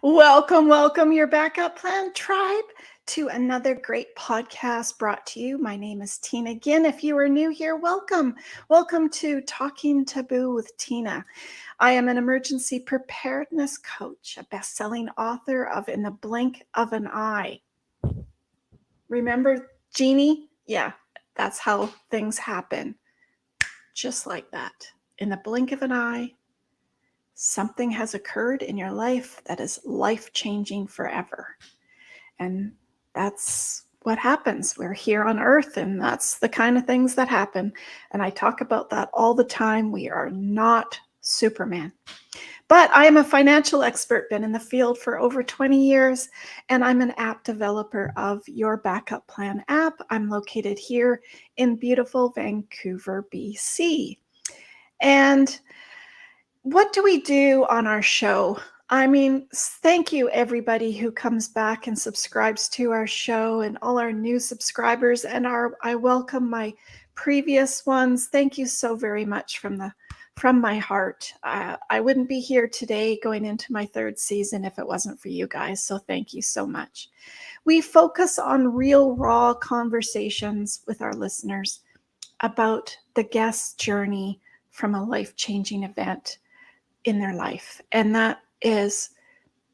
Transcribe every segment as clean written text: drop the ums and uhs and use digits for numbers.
Welcome, your Backup Plan Tribe, to another great podcast brought to you. My name is Tina. Again, if you are new here, welcome. Welcome to Talking Taboo with Tina. I am an emergency preparedness coach, a best-selling author of In the Blink of an Eye. Remember Jeannie? Yeah, that's how things happen. Just like that. In the blink of an eye, something has occurred in your life that is life-changing forever. And that's what happens. We're here on earth, and that's the kind of things that happen. And I talk about that all the time. We are not Superman. But I am a financial expert, been in the field for over 20 years, and I'm an app developer of Your Backup Plan app. I'm located here in beautiful Vancouver, BC. And what do we do on our show? I mean, thank you everybody who comes back and subscribes to our show, and all our new subscribers, and I welcome my previous ones. Thank you so very much from my heart. I wouldn't be here today going into my third season if it wasn't for you guys. So thank you so much. We focus on real, raw conversations with our listeners about the guest's journey from a life-changing event in their life. And that is,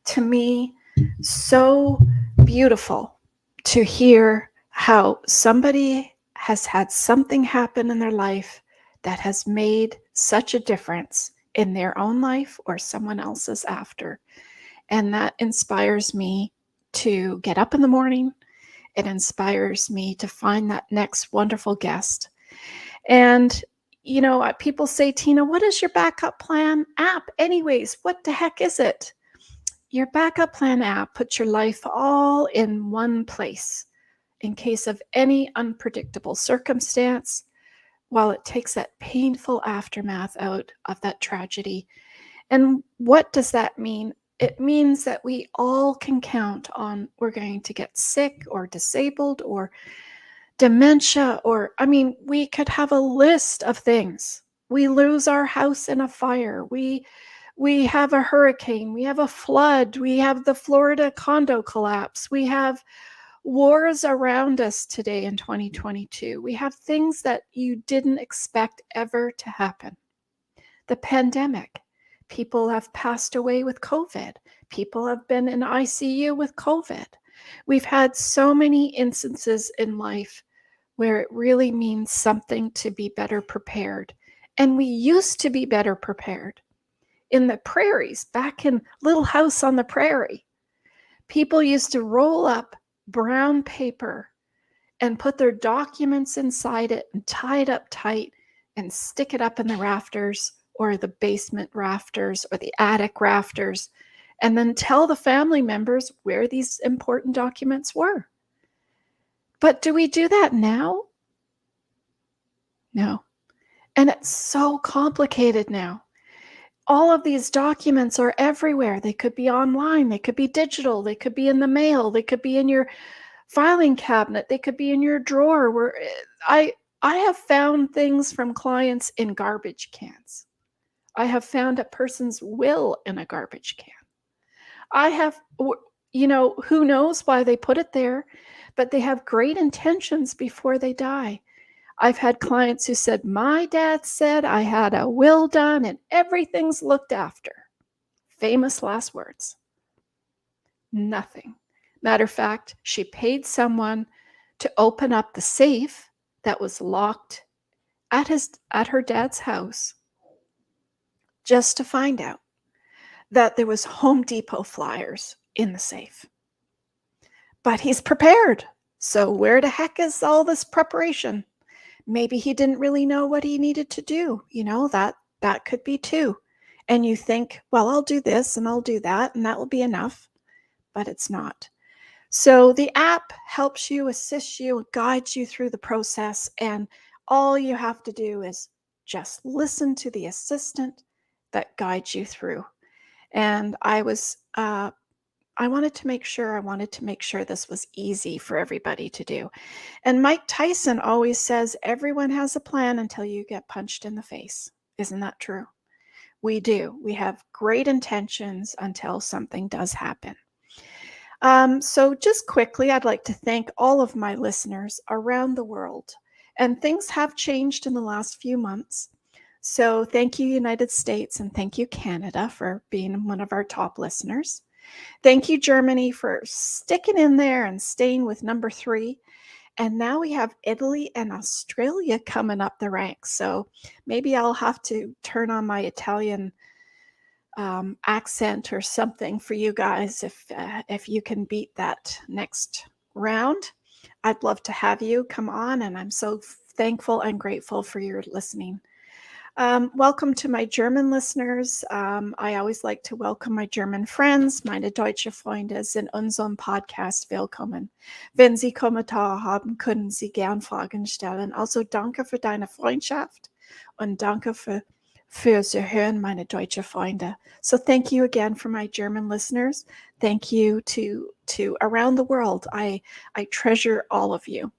to me, so beautiful to hear how somebody has had something happen in their life that has made such a difference in their own life or someone else's after. And that inspires me to get up in the morning. It inspires me to find that next wonderful guest. And you know, people say, Tina, what is your backup plan app? Anyways, what the heck is it? Your backup plan app puts your life all in one place in case of any unpredictable circumstance, while it takes that painful aftermath out of that tragedy. And what does that mean? It means that we all can count on we're going to get sick or disabled or dementia, or we could have a list of things. We lose our house in a fire. We have a hurricane. We have a flood. We have the Florida condo collapse. We have wars around us today in 2022. We have things that you didn't expect ever to happen. The pandemic. People have passed away with COVID. People have been in ICU with COVID. We've had so many instances in life where it really means something to be better prepared. And we used to be better prepared. In the prairies, back in Little House on the Prairie, people used to roll up brown paper and put their documents inside it and tie it up tight and stick it up in the rafters or the basement rafters or the attic rafters, and then tell the family members where these important documents were. But do we do that now? No. And it's so complicated now. All of these documents are everywhere. They could be online. They could be digital. They could be in the mail. They could be in your filing cabinet. They could be in your drawer. Where I have found things from clients in garbage cans. I have found a person's will in a garbage can. I have, who knows why they put it there, but they have great intentions before they die. I've had clients who said, my dad said I had a will done and everything's looked after. Famous last words. Nothing. Matter of fact, she paid someone to open up the safe that was locked at her dad's house just to find out that there was Home Depot flyers in the safe. But he's prepared. So where the heck is all this preparation? Maybe he didn't really know what he needed to do. That could be too. And you think, well, I'll do this and I'll do that and that will be enough. But it's not. So the app helps you, assists you, guides you through the process. And all you have to do is just listen to the assistant that guides you through. And I wanted to make sure this was easy for everybody to do. And Mike Tyson always says, everyone has a plan until you get punched in the face. Isn't that true? We do. We have great intentions until something does happen. So, just quickly, I'd like to thank all of my listeners around the world. And things have changed in the last few months. So, thank you, United States, and thank you, Canada, for being one of our top listeners. Thank you, Germany, for sticking in there and staying with number 3. And now we have Italy and Australia coming up the ranks. So maybe I'll have to turn on my Italian accent or something for you guys if you can beat that next round. I'd love to have you come on, and I'm so thankful and grateful for your listening. Welcome to my German listeners. I always like to welcome my German friends. Meine deutsche Freunde sind unserem Podcast willkommen. Wenn Sie Kommentare haben, können Sie gern Fragen stellen. Also danke für deine Freundschaft und danke fürs Hören, meine deutsche Freunde. So thank you again for my German listeners. Thank you to around the world. I treasure all of you.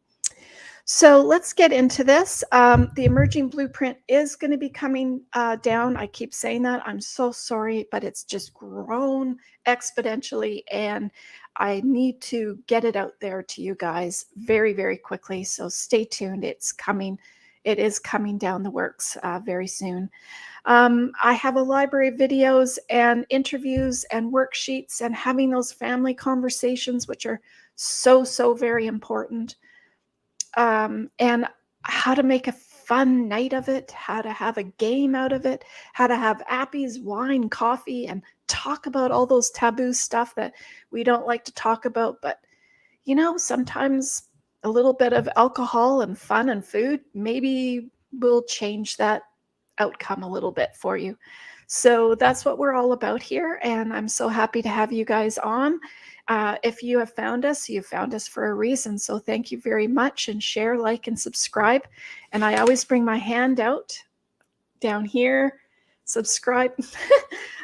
So let's get into this. The emerging blueprint is going to be coming down. I keep saying that. I'm so sorry, but it's just grown exponentially, and I need to get it out there to you guys very, very quickly. So stay tuned. It's coming. It is coming down the works very soon. I have a library of videos and interviews and worksheets and having those family conversations, which are so, so very important. And how to make a fun night of it, how to have a game out of it, how to have appies, wine, coffee, and talk about all those taboo stuff that we don't like to talk about. But, sometimes a little bit of alcohol and fun and food maybe will change that outcome a little bit for you. So that's what we're all about here. And I'm so happy to have you guys on. If you have found us, you found us for a reason. So thank you very much, and share, like, and subscribe. And I always bring my hand out down here. Subscribe. I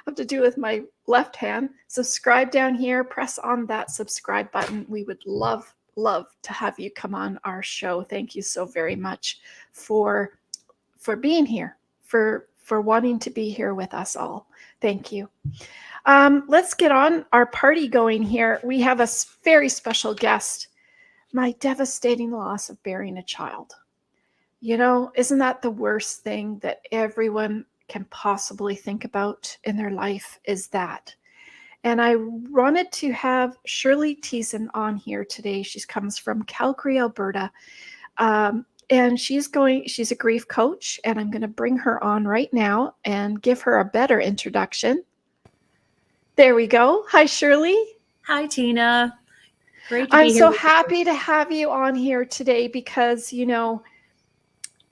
have to do with my left hand. Subscribe down here. Press on that subscribe button. We would love to have you come on our show. Thank you so very much for being here, for wanting to be here with us all. Thank you. Let's get on our party going here. We have a very special guest, my devastating loss of bearing a child. Isn't that the worst thing that everyone can possibly think about in their life, is that? And I wanted to have Shirley Thiessen on here today. She comes from Calgary, Alberta. And she's a grief coach, and I'm going to bring her on right now and give her a better introduction. There we go. Hi, Shirley. Hi, Tina. Great to be here. I'm so happy to have you on here today because,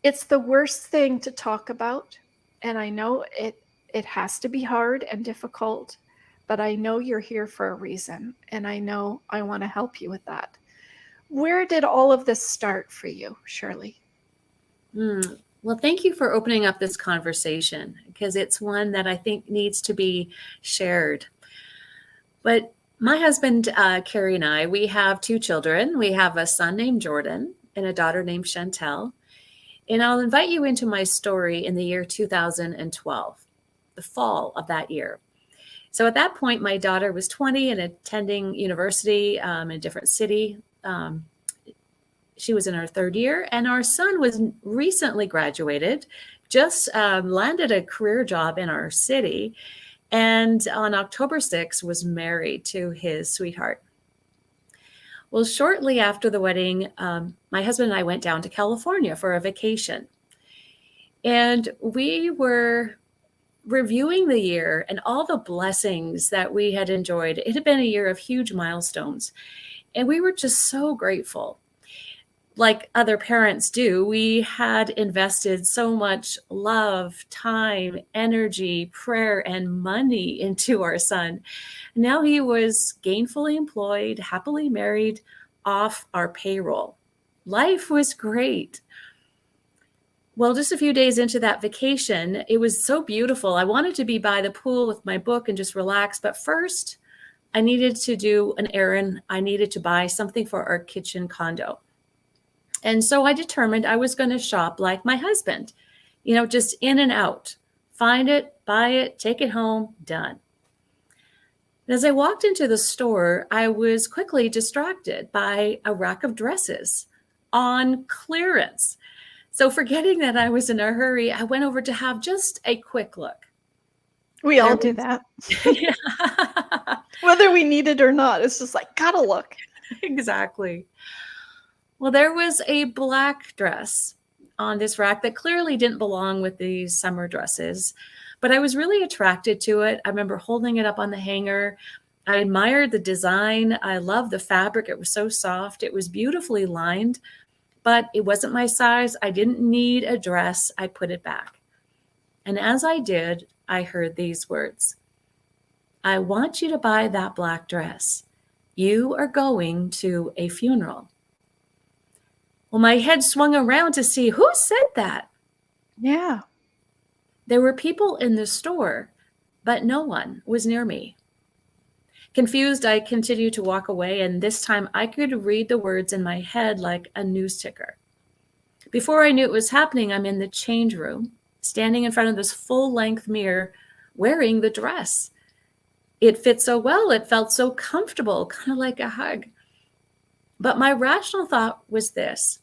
it's the worst thing to talk about. And I know it has to be hard and difficult, but I know you're here for a reason. And I know I want to help you with that. Where did all of this start for you, Shirley? Well, thank you for opening up this conversation, because it's one that I think needs to be shared. But my husband, Carrie, and I, we have 2 children. We have a son named Jordan and a daughter named Chantel. And I'll invite you into my story in the year 2012, the fall of that year. So at that point, my daughter was 20 and attending university in a different city. She was in her 3rd year, and our son was recently graduated, just landed a career job in our city, and on October 6th was married to his sweetheart. Well, shortly after the wedding, my husband and I went down to California for a vacation, and we were reviewing the year and all the blessings that we had enjoyed. It had been a year of huge milestones, and we were just so grateful. Like other parents do, we had invested so much love, time, energy, prayer, and money into our son. Now he was gainfully employed, happily married, off our payroll. Life was great. Well, just a few days into that vacation, it was so beautiful. I wanted to be by the pool with my book and just relax. But first, I needed to do an errand. I needed to buy something for our kitchen condo. And so I determined I was going to shop like my husband, just in and out, find it, buy it, take it home, done. And as I walked into the store, I was quickly distracted by a rack of dresses on clearance. So forgetting that I was in a hurry, I went over to have just a quick look. We all do that. Yeah. Whether we need it or not, it's just like, gotta look. Exactly. Well, there was a black dress on this rack that clearly didn't belong with these summer dresses, but I was really attracted to it. I remember holding it up on the hanger. I admired the design. I loved the fabric. It was so soft. It was beautifully lined, but it wasn't my size. I didn't need a dress. I put it back. And as I did, I heard these words: I want you to buy that black dress. You are going to a funeral. Well, my head swung around to see who said that. Yeah. There were people in the store, but no one was near me. Confused, I continued to walk away, and this time I could read the words in my head like a news ticker. Before I knew it was happening, I'm in the change room, standing in front of this full-length mirror, wearing the dress. It fit so well, it felt so comfortable, kind of like a hug. But my rational thought was this: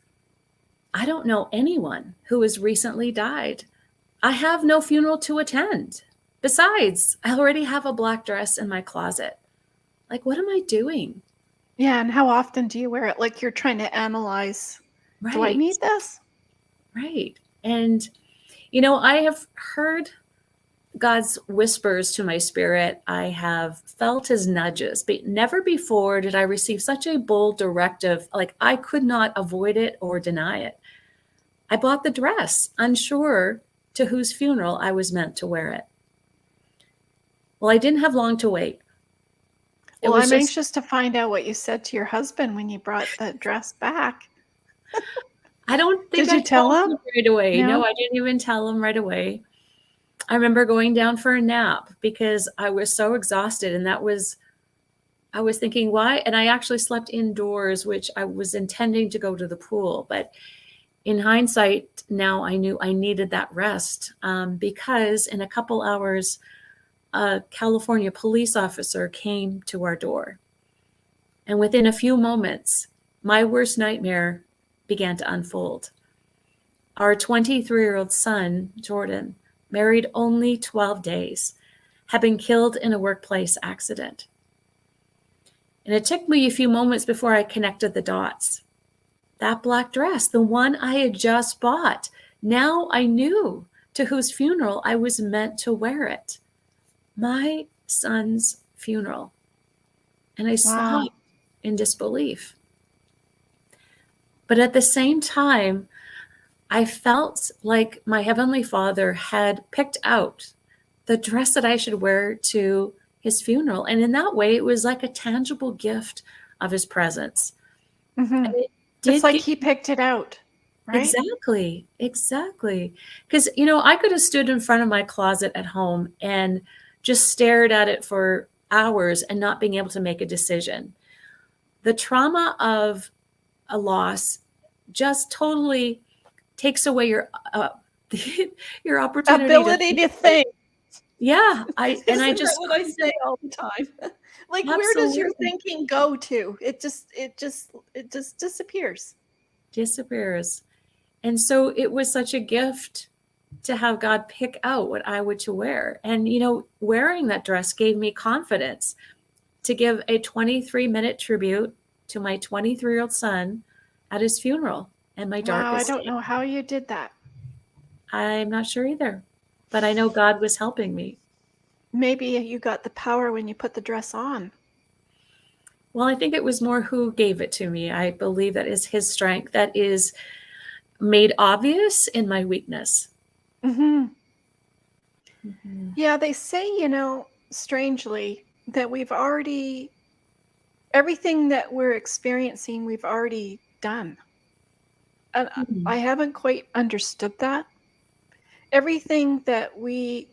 I don't know anyone who has recently died. I have no funeral to attend. Besides, I already have a black dress in my closet. Like, what am I doing? Yeah, and how often do you wear it? Like you're trying to analyze, Right. do I need this? Right. And, you know, I have heard God's whispers to my spirit. I have felt his nudges, but never before did I receive such a bold directive. Like I could not avoid it or deny it. I bought the dress, unsure to whose funeral I was meant to wear it. Well, I didn't have long to wait. Well, I'm anxious to find out what you said to your husband when you brought the dress back. I don't think Did you tell him right away. No? No, I didn't even tell him right away. I remember going down for a nap because I was so exhausted, and I was thinking, why? And I actually slept indoors, which I was intending to go to the pool. But in hindsight, now I knew I needed that rest because in a couple hours, a California police officer came to our door. And within a few moments, my worst nightmare began to unfold. Our 23-year-old son, Jordan, married only 12 days, had been killed in a workplace accident. And it took me a few moments before I connected the dots. That black dress, the one I had just bought, now I knew to whose funeral I was meant to wear it. My son's funeral. And I saw it in disbelief. But at the same time, I felt like my Heavenly Father had picked out the dress that I should wear to his funeral. And in that way, it was like a tangible gift of his presence. Mm-hmm. It's like he picked it out, right? Exactly. Because, you know, I could have stood in front of my closet at home and just stared at it for hours and not being able to make a decision. The trauma of a loss just totally takes away your opportunity ability to think. Yeah, I just what I say all the time. Like, Absolutely. Where does your thinking go to? It just disappears. Disappears. And so it was such a gift to have God pick out what I would to wear. And, you know, wearing that dress gave me confidence to give a 23-minute tribute to my 23-year-old son at his funeral and my darkest. I don't know how you did that. I'm not sure either, but I know God was helping me. Maybe you got the power when you put the dress on. Well, I think it was more who gave it to me. I believe that is his strength that is made obvious in my weakness. Mm-hmm. Mm-hmm. Yeah, they say, you know, strangely, that everything that we're experiencing, we've already done. And I haven't quite understood that. Everything that we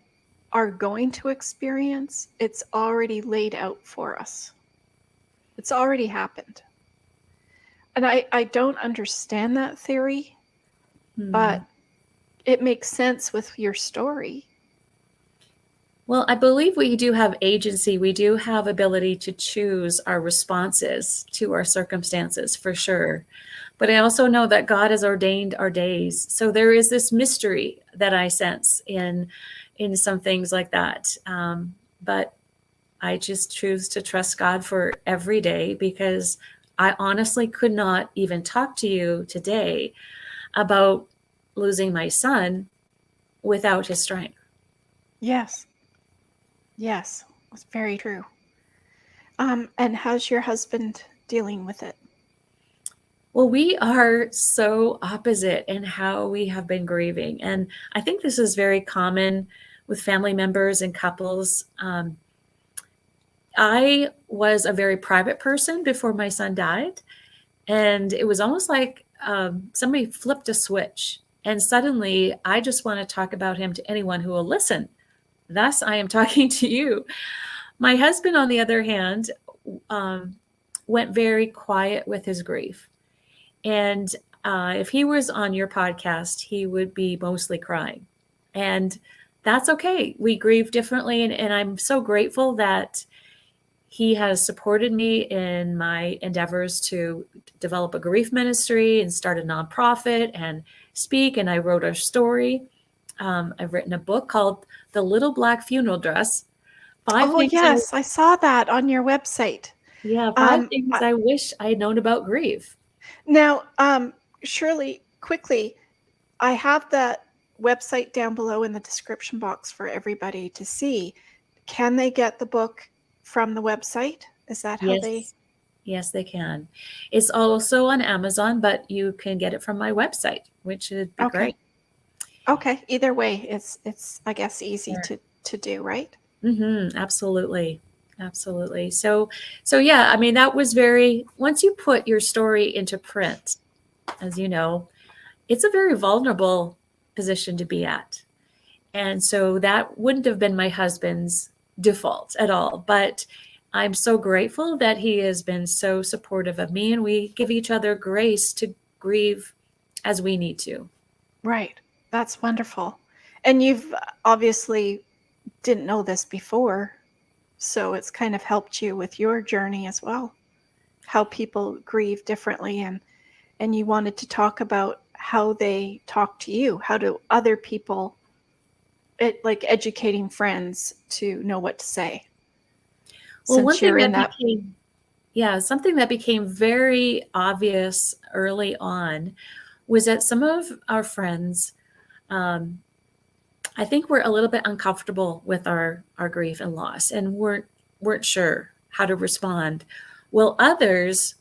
are going to experience, it's already laid out for us. It's already happened. And I don't understand that theory, but it makes sense with your story. Well, I believe we do have agency. We do have ability to choose our responses to our circumstances, for sure. But I also know that God has ordained our days. So there is this mystery that I sense in some things like that. But I just choose to trust God for every day, because I honestly could not even talk to you today about losing my son without his strength. Yes. Yes. It's very true. And how's your husband dealing with it? Well, we are so opposite in how we have been grieving. And I think this is very common with family members and couples. I was a very private person before my son died. And it was almost like somebody flipped a switch. And suddenly I just want to talk about him to anyone who will listen. Thus, I am talking to you. My husband, on the other hand, went very quiet with his grief. And if he was on your podcast, he would be mostly crying. And that's okay. We grieve differently. And I'm so grateful that he has supported me in my endeavors to develop a grief ministry and start a nonprofit and speak. And I wrote a story. I've written a book called The Little Black Funeral Dress. Oh, yes, I saw that on your website. Five things I wish I had known about grief. Now, Shirley, quickly, I have that website down below in the description box for everybody to see. Can they get the book from the website? Is that how they? Yes, they can. It's also on Amazon, but you can get it from my website, which would be great. Okay. Either way, it's I guess easy to do, right? Absolutely. Absolutely. So yeah, I mean, that was once you put your story into print, as you know, it's a very vulnerable position to be at. And so that wouldn't have been my husband's default at all. But I'm so grateful that he has been so supportive of me, and we give each other grace to grieve as we need to. Right. That's wonderful. And you've obviously didn't know this before, so it's kind of helped you with your journey as well, how people grieve differently, and you wanted to talk about how they talk to you. How do other people, like educating friends to know what to say? Well, one thing something that became very obvious early on was that some of our friends, I think, were a little bit uncomfortable with our grief and loss and weren't sure how to respond. Well, others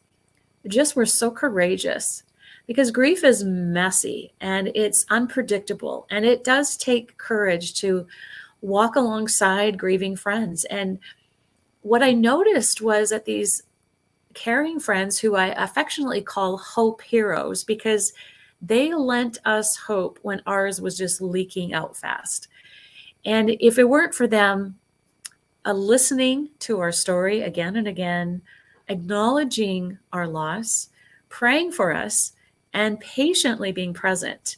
just were so courageous, because grief is messy and it's unpredictable, and it does take courage to walk alongside grieving friends. And what I noticed was that these caring friends, who I affectionately call hope heroes, because they lent us hope when ours was just leaking out fast. And if it weren't for them listening to our story again and again, acknowledging our loss, praying for us, and patiently being present,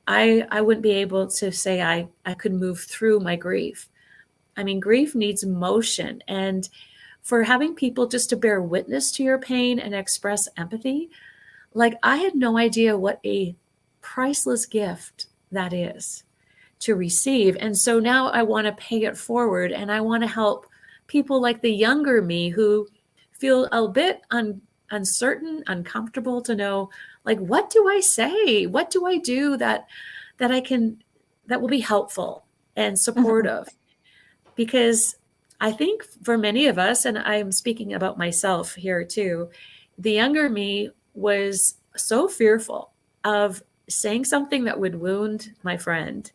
I wouldn't be able to say I could move through my grief. I mean, grief needs motion, and for having people just to bear witness to your pain and express empathy, like, I had no idea what a priceless gift that is to receive. And so now I want to pay it forward, and I want to help people like the younger me who feel a bit uncertain, uncomfortable, to know, like, what do I say? What do I do that will be helpful and supportive? Because I think for many of us, and I'm speaking about myself here too, the younger me was so fearful of saying something that would wound my friend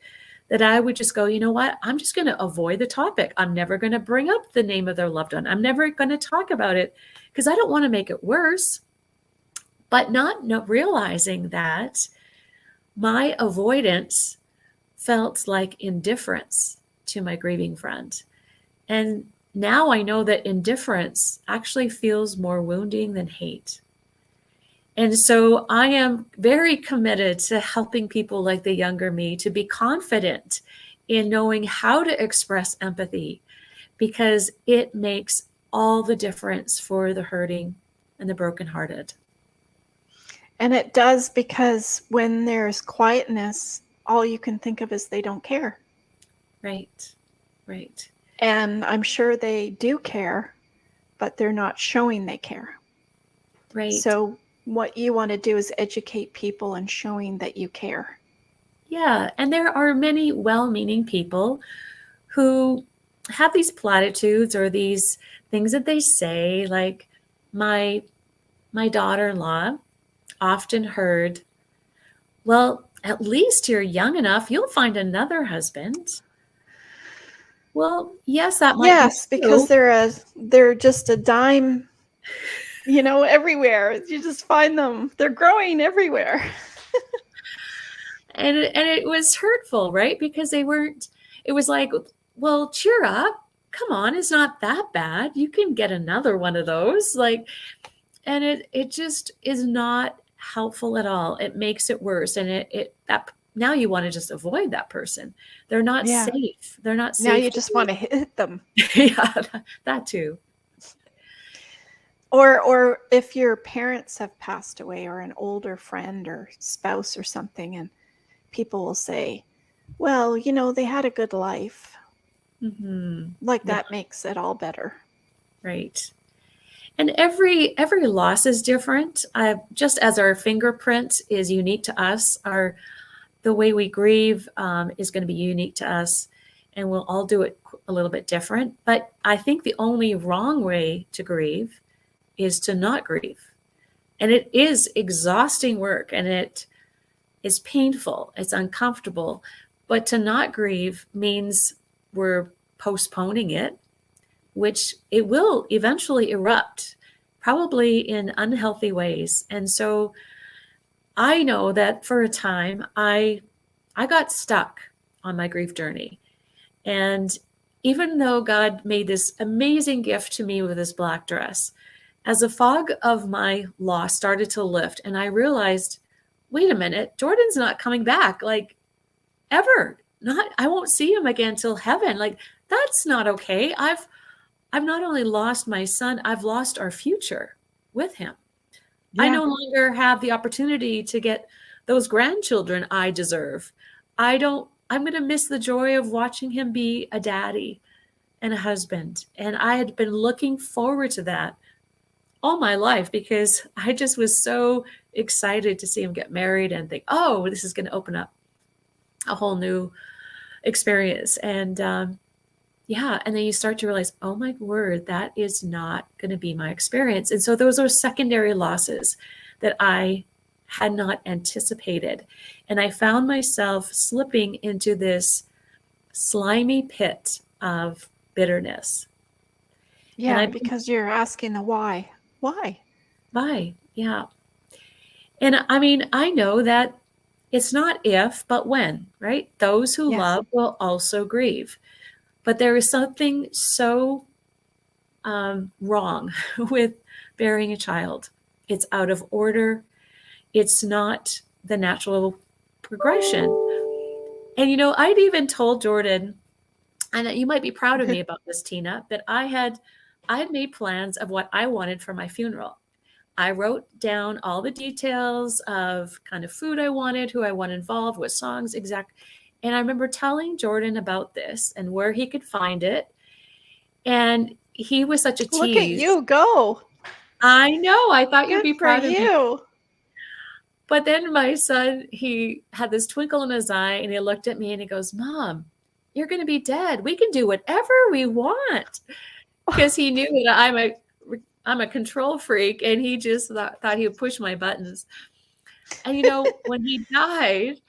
that I would just go, you know what? I'm just going to avoid the topic. I'm never going to bring up the name of their loved one. I'm never going to talk about it, because I don't want to make it worse. But not realizing that my avoidance felt like indifference to my grieving friend. And now I know that indifference actually feels more wounding than hate. And so I am very committed to helping people like the younger me to be confident in knowing how to express empathy, because it makes all the difference for the hurting and the brokenhearted. And it does, because when there's quietness, all you can think of is they don't care. Right, right. And I'm sure they do care, but they're not showing they care. Right. So what you want to do is educate people and showing that you care. Yeah, and there are many well-meaning people who have these platitudes or these things that they say, like my daughter-in-law often heard, well, at least you're young enough, you'll find another husband. Well, yes, that might be true. Because they're just a dime, everywhere. You just find them. They're growing everywhere. And it was hurtful, right? Because it was like, well, cheer up. Come on, it's not that bad. You can get another one of those. And it just is not helpful at all. It makes it worse. And that now you want to just avoid that person. They're not safe. They're not safe. Now you just want to hit them. Yeah, that too. Or if your parents have passed away, or an older friend or spouse or something, and people will say, well, they had a good life. Mm-hmm. That makes it all better. Right. And every loss is different. Just as our fingerprint is unique to us, the way we grieve is going to be unique to us, and we'll all do it a little bit different. But I think the only wrong way to grieve is to not grieve. And it is exhausting work, and it is painful. It's uncomfortable. But to not grieve means we're postponing it, which it will eventually erupt, probably in unhealthy ways. And so I know that for a time I got stuck on my grief journey. And even though God made this amazing gift to me with this black dress, as the fog of my loss started to lift, and I realized, wait a minute, Jordan's not coming back, ever. I won't see him again till heaven. That's not okay. I've not only lost my son, I've lost our future with him. Yeah. I no longer have the opportunity to get those grandchildren I deserve. I'm going to miss the joy of watching him be a daddy and a husband. And I had been looking forward to that all my life, because I just was so excited to see him get married and think, oh, this is going to open up a whole new experience. And and then you start to realize, oh my word, that is not going to be my experience. And so those are secondary losses that I had not anticipated. And I found myself slipping into this slimy pit of bitterness. Yeah, because you're asking the why. Why? Why? Yeah. And I mean, I know that it's not if, but when, right? Those who love will also grieve. But there is something so wrong with bearing a child. It's out of order. It's not the natural progression. And, I'd even told Jordan, and you might be proud of me about this, Tina, that I had made plans of what I wanted for my funeral. I wrote down all the details of kind of food I wanted, who I want involved, what songs exact. And I remember telling Jordan about this and where he could find it. And he was such a tease. Look at you go. I know. I thought you'd be proud of me. But then my son, he had this twinkle in his eye, and he looked at me and he goes, Mom, you're going to be dead. We can do whatever we want. Because he knew that I'm a control freak, and he just thought he would push my buttons. And, when he died,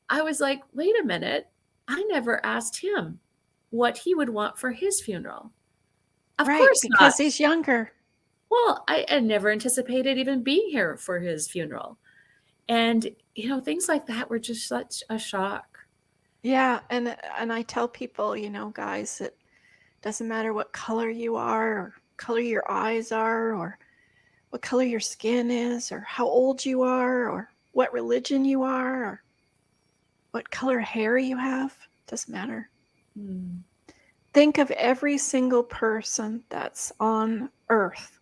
I was like, wait a minute. I never asked him what he would want for his funeral. Of course not. Because he's younger. Well, I never anticipated even being here for his funeral. And, things like that were just such a shock. Yeah. And I tell people, guys, it doesn't matter what color you are, or color your eyes are, or what color your skin is, or how old you are, or what religion you are, or what color hair you have. Doesn't matter. Mm. Think of every single person that's on earth,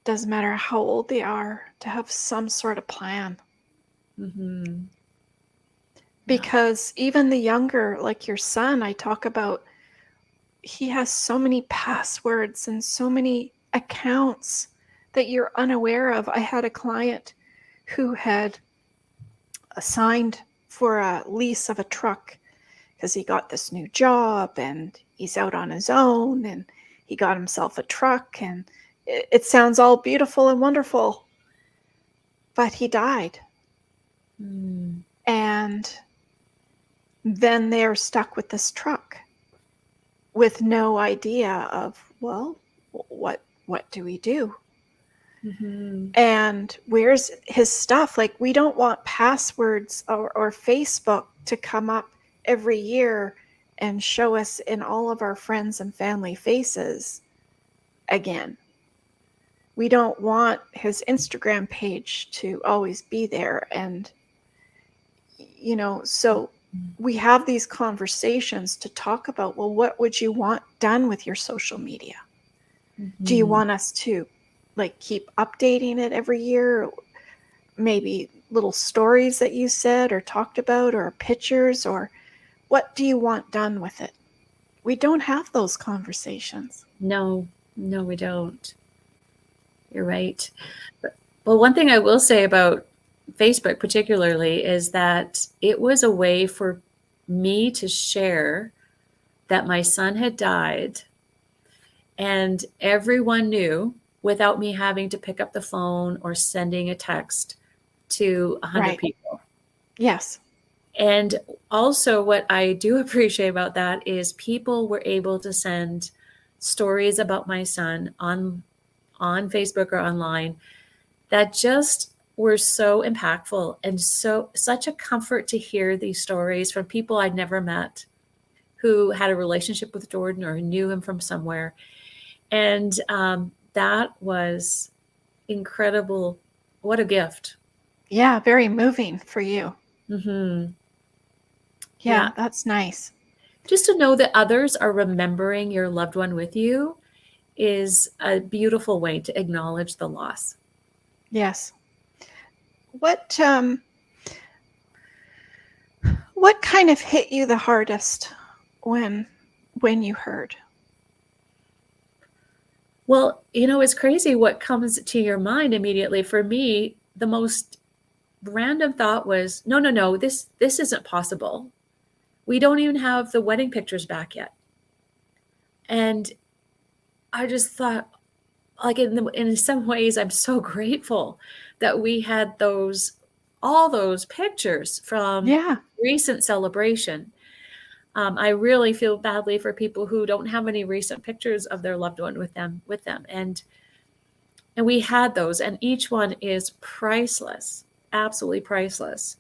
doesn't matter how old they are, to have some sort of plan. Mm-hmm. Yeah. Because even the younger, like your son, I talk about, he has so many passwords and so many accounts that you're unaware of. I had a client who had signed for a lease of a truck because he got this new job and he's out on his own and he got himself a truck, and it sounds all beautiful and wonderful, but he died. Mm. And then they're stuck with this truck with no idea of, well, what do we do? Mm-hmm. And where's his stuff? Like, we don't want passwords or Facebook to come up every year and show us in all of our friends and family faces again. We don't want his Instagram page to always be there. And, so we have these conversations to talk about, well, what would you want done with your social media? Do you Mm-hmm. want us to keep updating it every year? Maybe little stories that you said or talked about, or pictures, or what do you want done with it? We don't have those conversations. No, we don't. You're right. Well, one thing I will say about Facebook particularly is that it was a way for me to share that my son had died, and everyone knew without me having to pick up the phone or sending a text to 100 Right. people. Yes. And also, what I do appreciate about that is people were able to send stories about my son on Facebook or online that just were so impactful, and such a comfort to hear these stories from people I'd never met who had a relationship with Jordan or knew him from somewhere. And that was incredible. What a gift. Yeah, very moving for you. Mm-hmm. Yeah, Yeah. that's nice. Just to know that others are remembering your loved one with you is a beautiful way to acknowledge the loss. Yes. What kind of hit you the hardest when you heard? Well, it's crazy what comes to your mind immediately. For me, the most random thought was, no, this isn't possible. We don't even have the wedding pictures back yet. And I just thought, like, in some ways, I'm so grateful that we had all those pictures from Yeah. recent celebration. I really feel badly for people who don't have any recent pictures of their loved one with them. And we had those, and each one is priceless, absolutely priceless.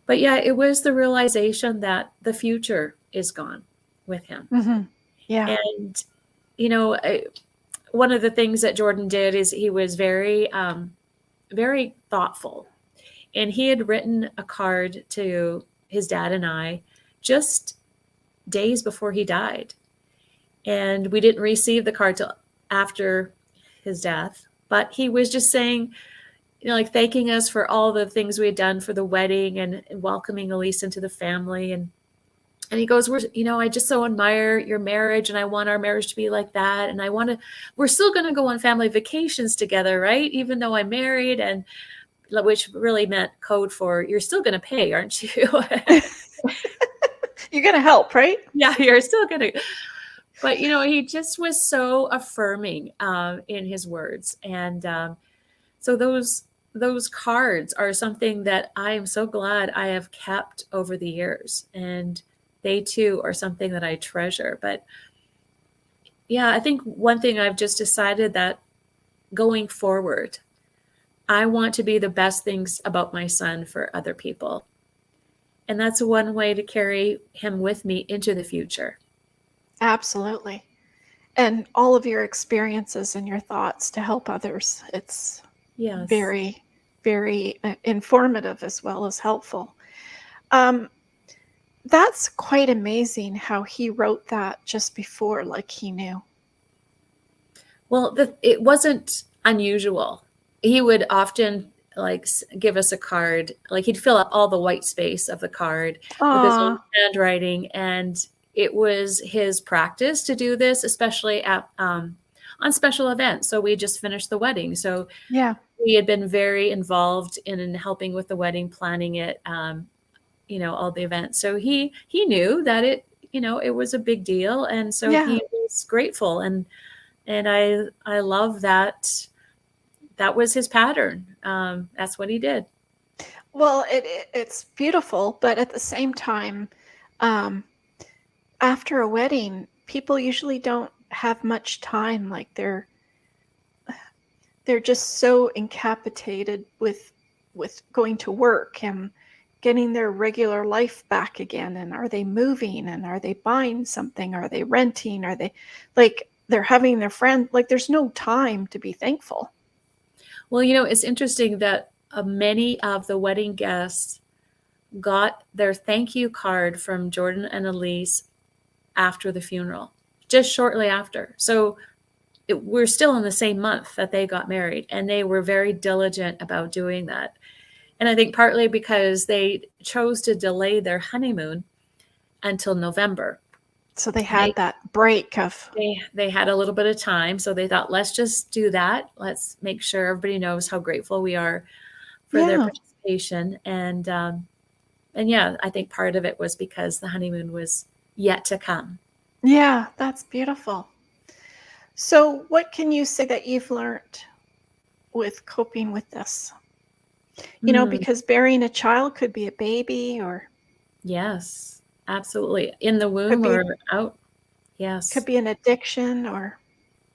But yeah, it was the realization that the future is gone with him. Mm-hmm. Yeah. And, one of the things that Jordan did is he was very, very thoughtful. And he had written a card to his dad and I just days before he died. And we didn't receive the card till after his death. But he was just saying, like, thanking us for all the things we had done for the wedding and welcoming Elise into the family. And he goes, I just so admire your marriage, and I want our marriage to be like that. And we're still going to go on family vacations together, right? Even though I'm married, and which really meant code for, you're still going to pay, aren't you? You're going to help, right? Yeah, you're still going to. But, he just was so affirming in his words. And so those cards are something that I am so glad I have kept over the years. And they too are something that I treasure. But yeah, I think one thing I've just decided that going forward, I want to be the best things about my son for other people. And that's one way to carry him with me into the future. Absolutely. And all of your experiences and your thoughts to help others. It's very, very informative as well as helpful. That's quite amazing how he wrote that just before, like he knew. Well, it wasn't unusual. He would often like give us a card, like he'd fill up all the white space of the card with his own Ah, handwriting, and it was his practice to do this, especially at on special events. So we just finished the wedding, so yeah, he had been very involved in helping with the wedding, planning it, all the events. So he knew that it was a big deal, and so yeah. he was grateful, and I love that that was his pattern. That's what he did. Well, it's beautiful, but at the same time, um, after a wedding, people usually don't have much time. Like they're just so incapacitated with going to work and getting their regular life back again. And are they moving? And are they buying something? Are they renting? Are they like they're having their friend? Like there's no time to be thankful. Well, it's interesting that many of the wedding guests got their thank you card from Jordan and Elise after the funeral, just shortly after. So we're still in the same month that they got married, and they were very diligent about doing that. And I think partly because they chose to delay their honeymoon until November. So they They had that break of, they had a little bit of time, so they thought, let's just do that. Let's make sure everybody knows how grateful we are for their yeah, participation. And yeah, I think part of it was because the honeymoon was yet to come. yeah, that's beautiful. So, what can you say that you've learned with coping with this? Mm, Because burying a child could be a baby or yes, absolutely. In the could womb be or out. Yes. an addiction or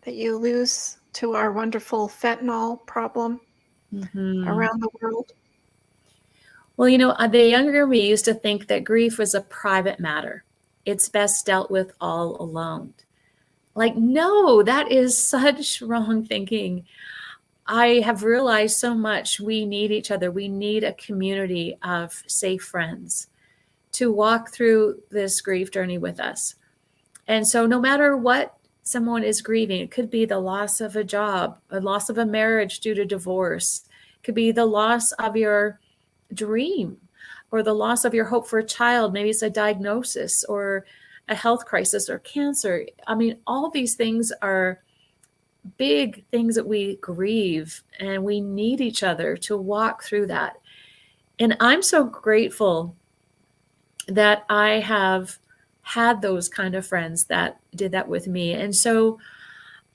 that you lose to our wonderful fentanyl problem Hmm. around the world. Well, the younger me used to think that grief was a private matter. It's best dealt with all alone. Like, no, that is such wrong thinking. I have realized so much we need each other. We need a community of safe friends to walk through this grief journey with us. And so, no matter what someone is grieving, it could be the loss of a job, a loss of a marriage due to divorce, it could be the loss of your dream or the loss of your hope for a child. Maybe it's a diagnosis or a health crisis or cancer. I mean, all these things are big things that we grieve, and we need each other to walk through that. And I'm so grateful that I have had those kind of friends that did that with me. And so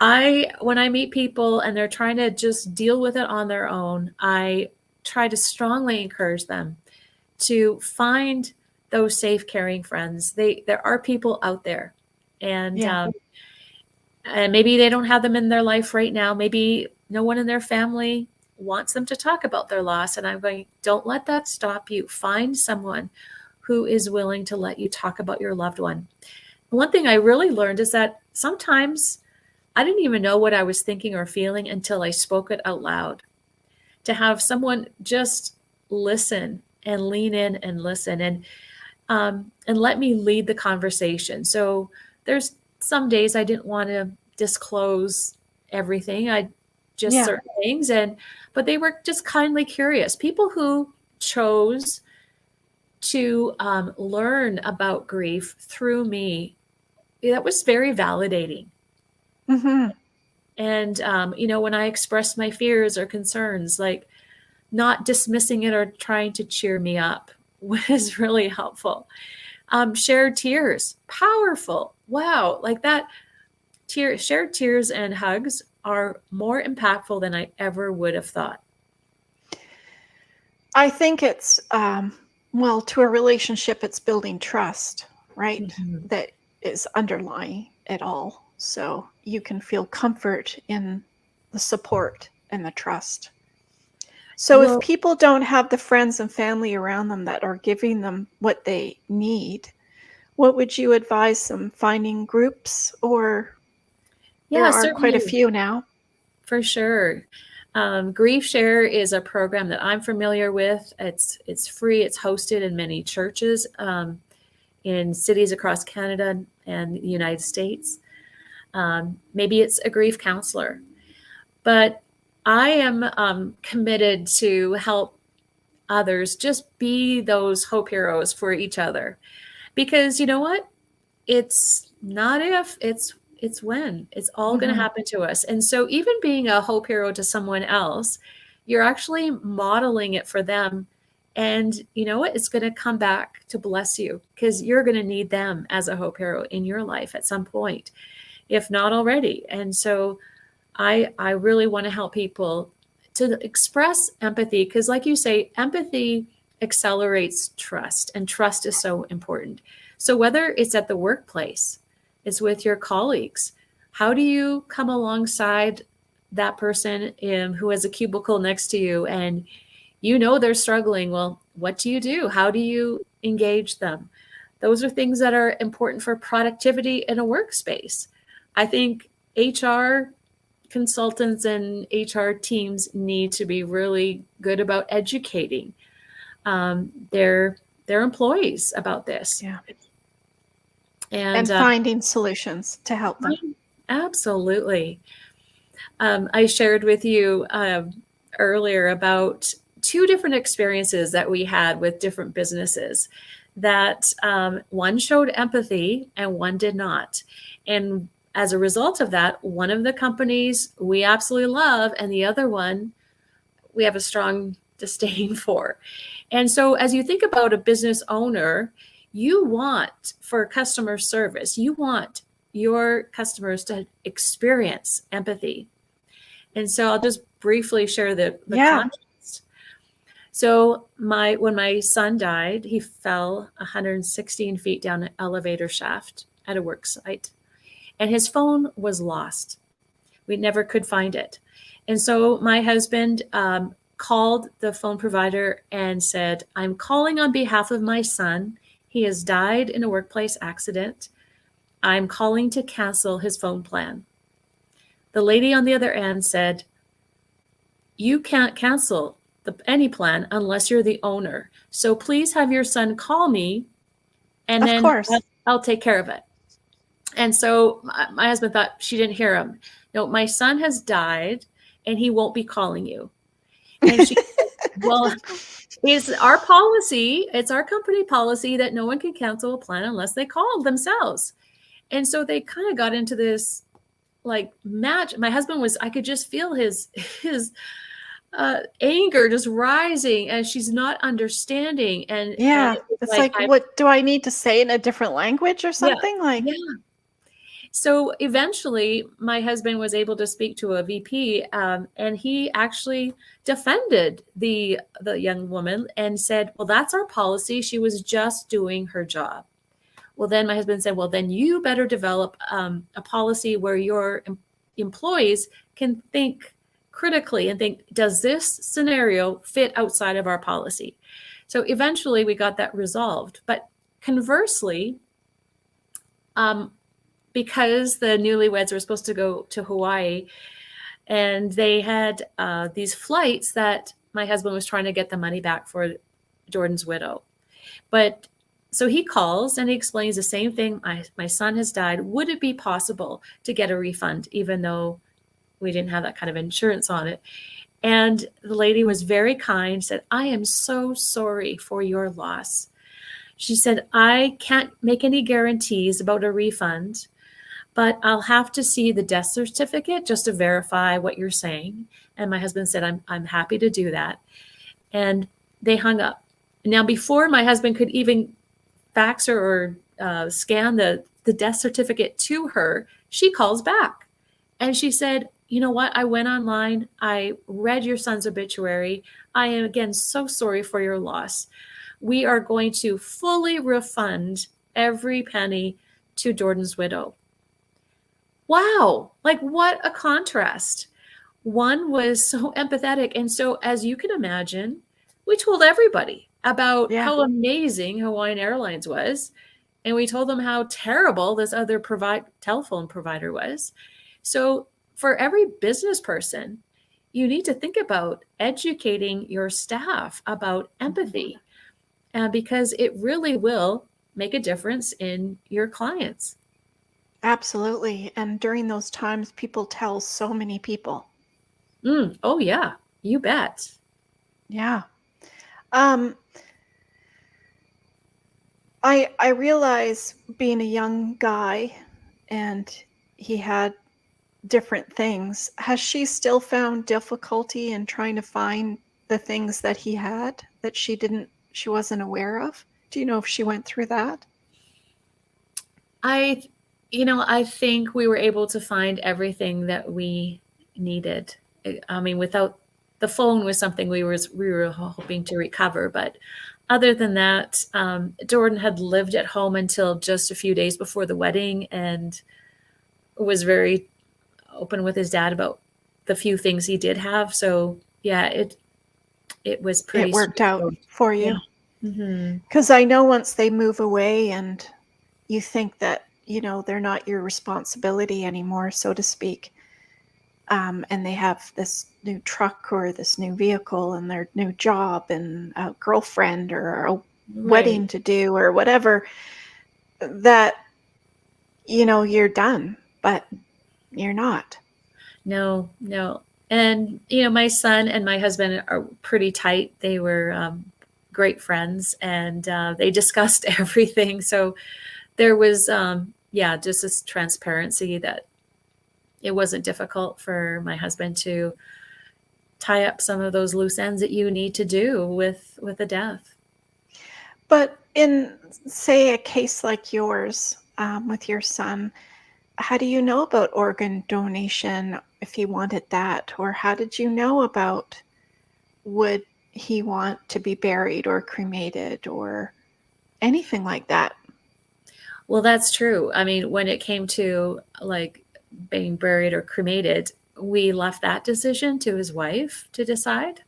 when I meet people and they're trying to just deal with it on their own, I try to strongly encourage them to find those safe, caring friends. There are people out there, and Yeah. and maybe they don't have them in their life right now. Maybe no one in their family wants them to talk about their loss. And I'm going, don't let that stop you. Find someone who is willing to let you talk about your loved one. One thing I really learned is that sometimes I didn't even know what I was thinking or feeling until I spoke it out loud. To have someone just listen and lean in and listen, and let me lead the conversation. So there's some days I didn't want to disclose everything. I just Yeah. certain things, but they were just kindly curious. People who chose to learn about grief through me, that was very validating. Hmm. And when I expressed my fears or concerns, like not dismissing it or trying to cheer me up was really helpful. Shared tears, powerful. Wow, like that. Shared tears and hugs are more impactful than I ever would have thought. I think it's, well, to a relationship, it's building trust, right? Mhm. That is underlying it all. So you can feel comfort in the support and the trust. So if Well, people don't have the friends and family around them that are giving them what they need, what would you advise them? Finding groups, or there yeah, are quite a certainly, few now? for sure. Griefshare is a program that I'm familiar with. It's free. It's hosted in many churches. in cities across Canada and the United States. Maybe it's a grief counselor. But I am committed to help others just be those hope heroes for each other. Because you know what? It's not if, it's when. It's all going to happen to us. And so even being a hope hero to someone else, you're actually modeling it for them. And you know what? It's going to come back to bless you, because you're going to need them as a hope hero in your life at some point, if not already. And so I really want to help people to express empathy, because like you say, empathy accelerates trust, and trust is so important. So whether it's at the workplace, it's with your colleagues, how do you come alongside that person who has a cubicle next to you and you know they're struggling? Well, what do you do? How do you engage them? Those are things that are important for productivity in a workspace. I think HR consultants and HR teams need to be really good about educating their employees about this. Yeah. And finding solutions to help them. Absolutely. I shared with you earlier about 2 different experiences that we had with different businesses, that one showed empathy and one did not. And as a result of that, one of the companies we absolutely love, and the other one we have a strong disdain for. And so as you think about a business owner, you want, for customer service, you want your customers to experience empathy. And so I'll just briefly share the context. So when my son died, he fell 116 feet down an elevator shaft at a work site, and his phone was lost. We never could find it. And so my husband called the phone provider and said, "I'm calling on behalf of my son. He has died in a workplace accident. I'm calling to cancel his phone plan." The lady on the other end said, "You can't cancel any plan unless you're the owner. So please have your son call me, and then I'll take care of it." And so my husband thought she didn't hear him. "No, my son has died and he won't be calling you." And she said, "Well, it's our policy, it's our company policy that no one can cancel a plan unless they call themselves." And so they kind of got into this like match. My husband I could just feel his anger just rising as she's not understanding. And it's like what do I need to say in a different language or something? Yeah. So eventually my husband was able to speak to a VP, and he actually defended the young woman and said, "Well, that's our policy. She was just doing her job." Well, then my husband said, "Well, then you better develop a policy where your employees can think critically and think, does this scenario fit outside of our policy?" So eventually we got that resolved. But conversely, because the newlyweds were supposed to go to Hawaii, and they had these flights that my husband was trying to get the money back for Jordan's widow. But so he calls and he explains the same thing. My son has died. Would it be possible to get a refund, even though we didn't have that kind of insurance on it? And the lady was very kind, said, "I am so sorry for your loss." She said, "I can't make any guarantees about a refund, but I'll have to see the death certificate just to verify what you're saying." And my husband said, I'm happy to do that. And they hung up. Now, before my husband could even fax her or scan the death certificate to her, she calls back. And she said, "You know what? I went online. I read your son's obituary. I am, again, so sorry for your loss. We are going to fully refund every penny to Jordan's widow." Wow. Like, what a contrast. One was so empathetic. And so, as you can imagine, we told everybody about how amazing Hawaiian Airlines was. And we told them how terrible this other telephone provider was. So for every business person, you need to think about educating your staff about empathy, because it really will make a difference in your clients. Absolutely. And during those times, people tell so many people. Oh yeah, you bet. Yeah. Um, I realize being a young guy and he had different things. Has she still found difficulty in trying to find the things that he had that she wasn't aware of? Do you know if she went through that? I, I think we were able to find everything that we needed. I mean, without the phone was something we were hoping to recover, but other than that, Jordan had lived at home until just a few days before the wedding and was very open with his dad about the few things he did have. So yeah, it was It pretty worked out straightforward. for Yeah. you? Hmm. Because I know once they move away and you think that, they're not your responsibility anymore, so to speak, and they have this new truck or this new vehicle and their new job and a girlfriend or a Right. wedding to do or whatever, that, you're done, but you're not. No, no. And, my son and my husband are pretty tight. They were great friends and they discussed everything. So there was, yeah, just this transparency that it wasn't difficult for my husband to tie up some of those loose ends that you need to do with a death. But in, say, a case like yours, with your son, how do you know about organ donation if he wanted that? Or how did you know about, would he want to be buried or cremated or anything like that? Well, that's true. I mean, when it came to like being buried or cremated, we left that decision to his wife to decide.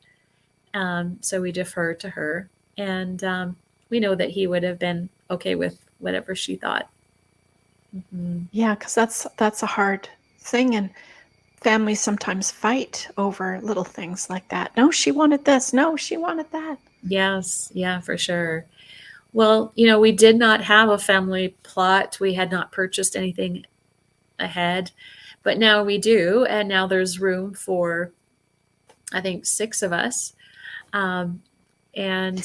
So we defer to her, and we know that he would have been okay with whatever she thought. Mhm. Yeah, because that's a hard thing, and families sometimes fight over little things like that. No, she wanted this. No, she wanted that. Yes, yeah, for sure. Well, we did not have a family plot. We had not purchased anything ahead, but now we do, and now there's room for, I think, 6 of us. Um, and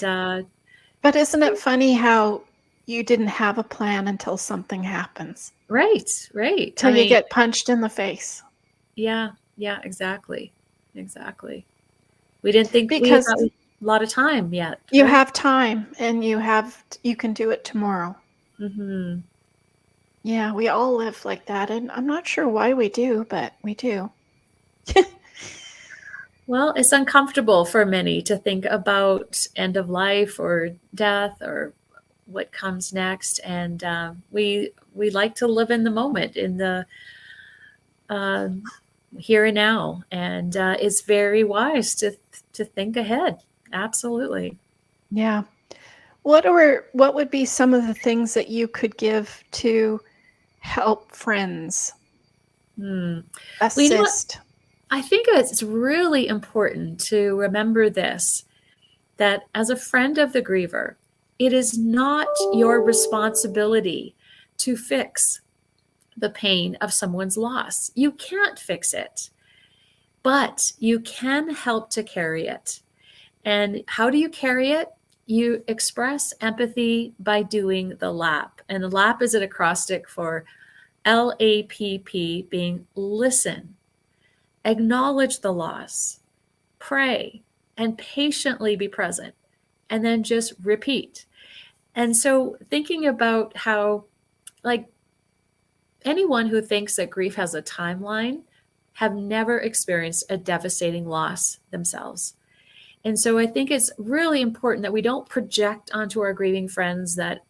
But isn't it funny how you didn't have a plan until something happens, right, right. till I you mean, get punched in the face? yeah, yeah, exactly, exactly. We didn't think we Because thought we had a lot of time yet, you right? have time and you can do it tomorrow. Hmm. Yeah, we all live like that, and I'm not sure why we do, but we do. Well, it's uncomfortable for many to think about end of life or death or what comes next, and we like to live in the moment, in the um, here and now, and it's very wise to think ahead. Absolutely. Yeah. What would be some of the things that you could give to help friends Hmm. Well, you know what? assist? I think it's really important to remember this, that as a friend of the griever, it is not your responsibility to fix the pain of someone's loss. You can't fix it, but you can help to carry it. And how do you carry it? You express empathy by doing the LAP. And the LAP is an acrostic for LAPP, being listen, acknowledge the loss, pray, and patiently be present, and then just repeat. And so, thinking about how, like, anyone who thinks that grief has a timeline have never experienced a devastating loss themselves. And so, I think it's really important that we don't project onto our grieving friends that,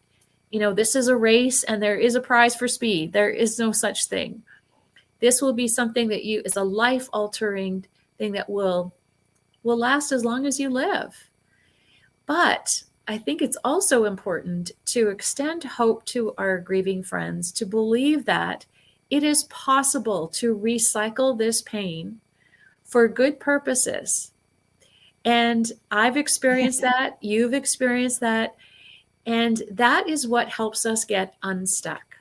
this is a race and there is a prize for speed. There is no such thing. This will be something that is a life altering thing that will last as long as you live. But I think it's also important to extend hope to our grieving friends, to believe that it is possible to recycle this pain for good purposes. And I've experienced that, you've experienced that, And that is what helps us get unstuck.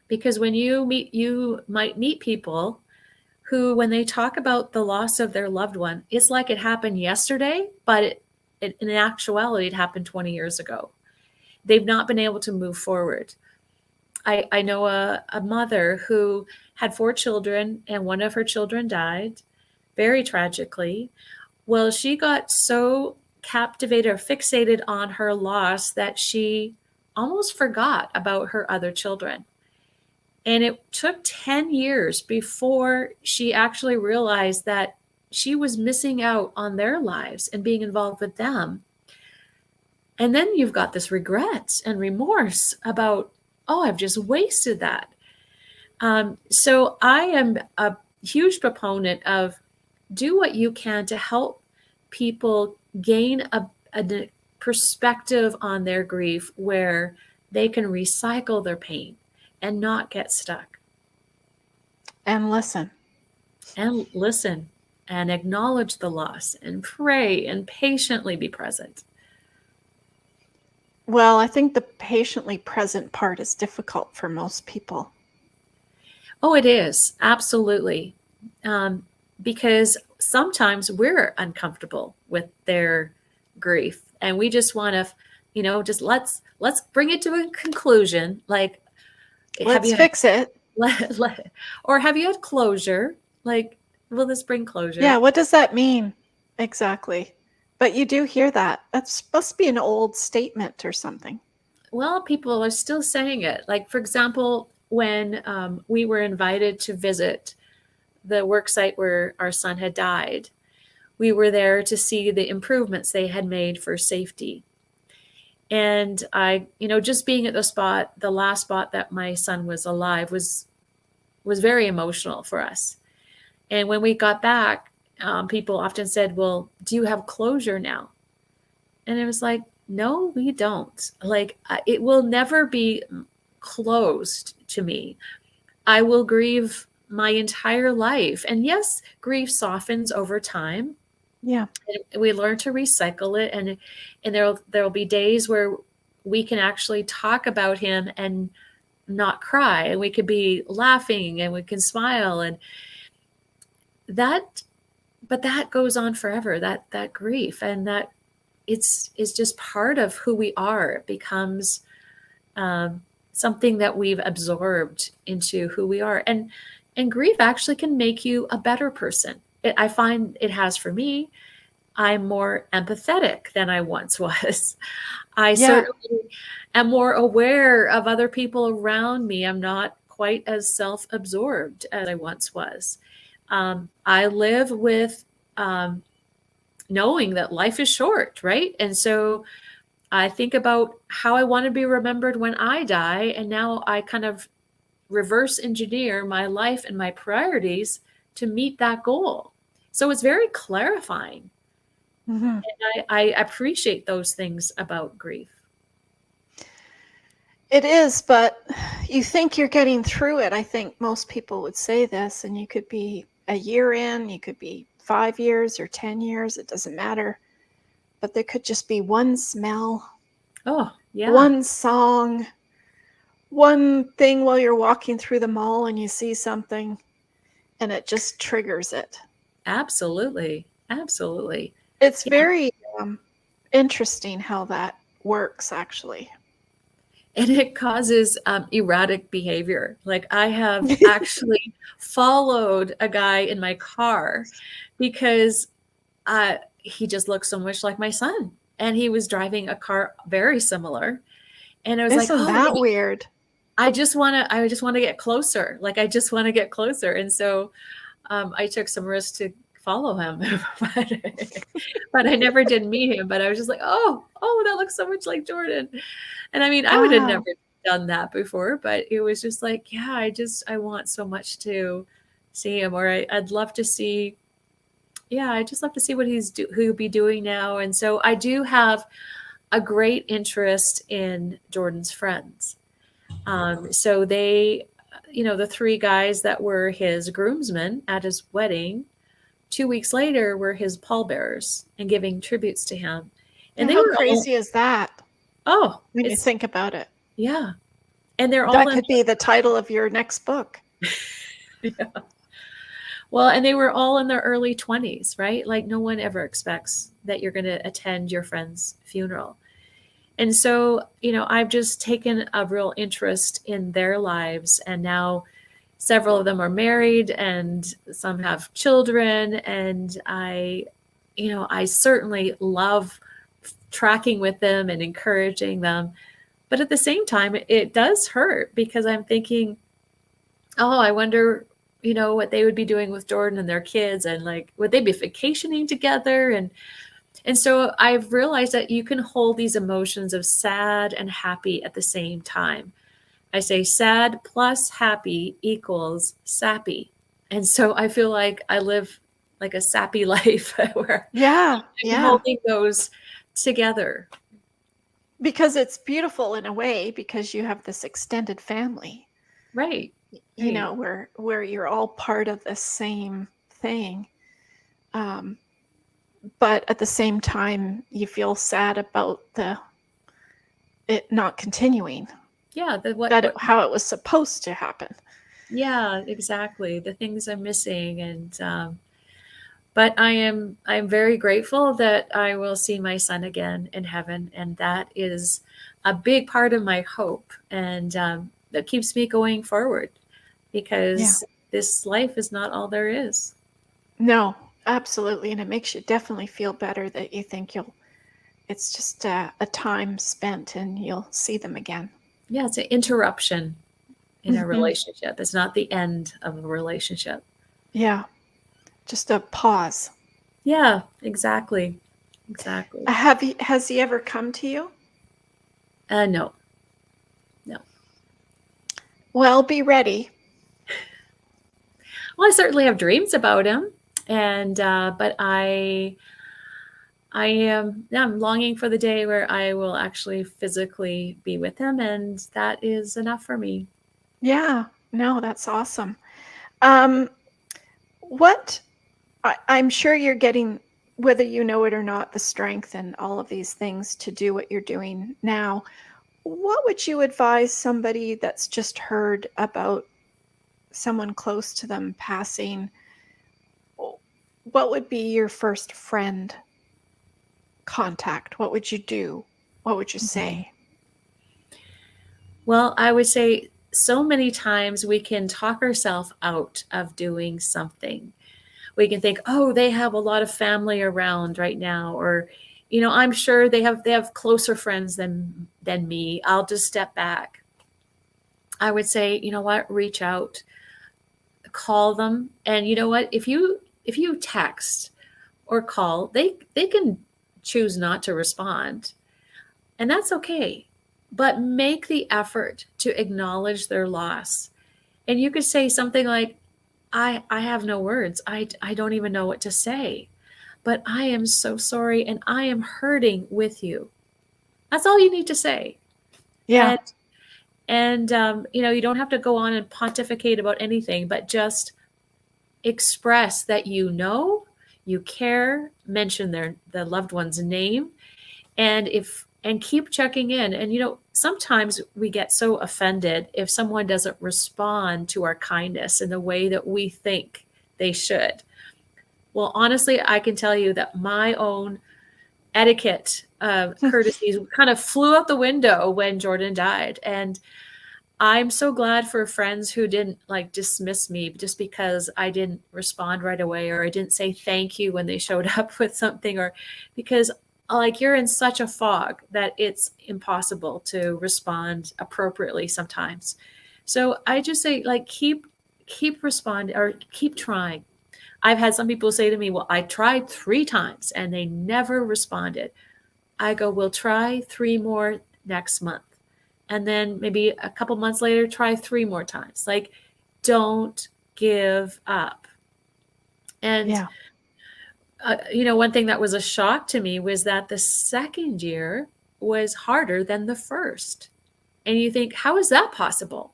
Because when you might meet people who, when they talk about the loss of their loved one, it's like it happened yesterday, but in actuality, it happened 20 years ago. They've not been able to move forward. I know a mother who had 4 children, and one of her children died very tragically. Well, she got so captivated or fixated on her loss that she almost forgot about her other children. And it took 10 years before she actually realized that she was missing out on their lives and being involved with them. And then you've got this regret and remorse about, oh, I've just wasted that. So I am a huge proponent of do what you can to help people gain a perspective on their grief where they can recycle their pain and not get stuck. And listen. And listen and acknowledge the loss and pray and patiently be present. Well, I think the patiently present part is difficult for most people. Oh, it is. Absolutely. Because sometimes we're uncomfortable with their grief and we just want to, just let's bring it to a conclusion. Like, let's fix it. Or have you had closure? Like, will this bring closure? Yeah. What does that mean? Exactly. But you do hear that. That's supposed to be an old statement or something. Well, people are still saying it. Like, for example, when we were invited to visit the work site where our son had died, we were there to see the improvements they had made for safety. And I, just being at the last spot that my son was alive was very emotional for us. And when we got back, people often said, well, do you have closure now? And it was like, no, we don't. Like, it will never be closed to me. I will grieve my entire life. And yes, grief softens over time. Yeah. And we learn to recycle it. And there'll be days where we can actually talk about him and not cry. And we could be laughing and we can smile. And but that goes on forever, that grief. And that it's just part of who we are. It becomes something that we've absorbed into who we are. And grief actually can make you a better person. I find it has for me. I'm more empathetic than I once was. I certainly am more aware of other people around me. I'm not quite as self-absorbed as I once was. I live with knowing that life is short, right? And so I think about how I want to be remembered when I die. And now I kind of reverse engineer my life and my priorities to meet that goal. So it's very clarifying. Mm-hmm. And I appreciate those things about grief. It is, but you think you're getting through it. I think most people would say this, and you could be a year in, you could be 5 years or 10 years. It doesn't matter. But there could just be one smell. Oh, yeah. One song, one thing while you're walking through the mall and you see something and it just triggers it. Absolutely. Absolutely. It's very interesting how that works, actually. And it causes erratic behavior. Like, I have actually followed a guy in my car because he just looks so much like my son. And he was driving a car very similar. And I was Isn't that weird? I just want to get closer. Like, I just want to get closer. And so I took some risks to follow him, but I never did meet him. But I was just like, oh, that looks so much like Jordan. And I mean, I would have never done that before, but it was just like, yeah, I want so much to see him, or I'd love to see. Yeah, I just love to see what who he'll be doing now. And so I do have a great interest in Jordan's friends. So they, the 3 guys that were his groomsmen at his wedding, 2 weeks later were his pallbearers and giving tributes to him. And how crazy is that? Oh, when you it's, think about it. yeah. And they're all That in, could be the title of your next book. yeah. Well, and they were all in their early 20s, right? Like no one ever expects that you're going to attend your friend's funeral. And so, I've just taken a real interest in their lives. And now several of them are married and some have children. And I certainly love tracking with them and encouraging them. But at the same time, it does hurt because I'm thinking, oh, I wonder, what they would be doing with Jordan and their kids, and like, would they be vacationing together? And so I've realized that you can hold these emotions of sad and happy at the same time. I say sad plus happy equals sappy. And so I feel like I live like a sappy life where Yeah, I'm yeah. holding those together. Because it's beautiful in a way because you have this extended family, Right. Right. where you're all part of the same thing. But at the same time, you feel sad about it not continuing, Yeah. how it was supposed to happen. Yeah, exactly. The things I'm missing. But I'm very grateful that I will see my son again in heaven, and that is a big part of my hope, and that keeps me going forward Yeah. because this life is not all there is. No, absolutely. And it makes you definitely feel better that you think it's just a time spent and you'll see them again. Yeah, it's an interruption in a Hmm. relationship. It's not the end of a relationship. Yeah. Just a pause. Yeah, exactly. Exactly. Has he ever come to you? No, no. Well, be ready. Well, I certainly have dreams about him, and but I'm longing for the day where I will actually physically be with him, and that is enough for me. Yeah. No, that's awesome. Um, what I'm sure you're getting, whether you know it or not, the strength and all of these things to do what you're doing now. What would you advise somebody that's just heard about someone close to them passing? What would be your first friend contact? What would you do? What would you Mhm. say? Well, I would say so many times we can talk ourselves out of doing something. We can think, oh, they have a lot of family around right now, or I'm sure they have closer friends than me. I'll just step back. I would say, you know what, reach out, call them, and you know what, if you text or call, they can choose not to respond, and that's okay. But make the effort to acknowledge their loss. And you could say something like, I have no words. I don't even know what to say. But I am so sorry and I am hurting with you. That's all you need to say. Yeah. And you don't have to go on and pontificate about anything, but just express that you care, mention the loved one's name, and keep checking in. And sometimes we get so offended if someone doesn't respond to our kindness in the way that we think they should. Well, honestly, I can tell you that my own etiquette courtesies kind of flew out the window when Jordan died. And I'm so glad for friends who didn't like dismiss me just because I didn't respond right away, or I didn't say thank you when they showed up with something, or because like you're in such a fog that it's impossible to respond appropriately sometimes. So I just say, like, keep responding or keep trying. I've had some people say to me, well, I tried 3 times and they never responded. I go, we'll try 3 more next month. And then maybe a couple months later, try 3 more times. Like, don't give up. And, Yeah. one thing that was a shock to me was that the second year was harder than the first. And you think, how is that possible?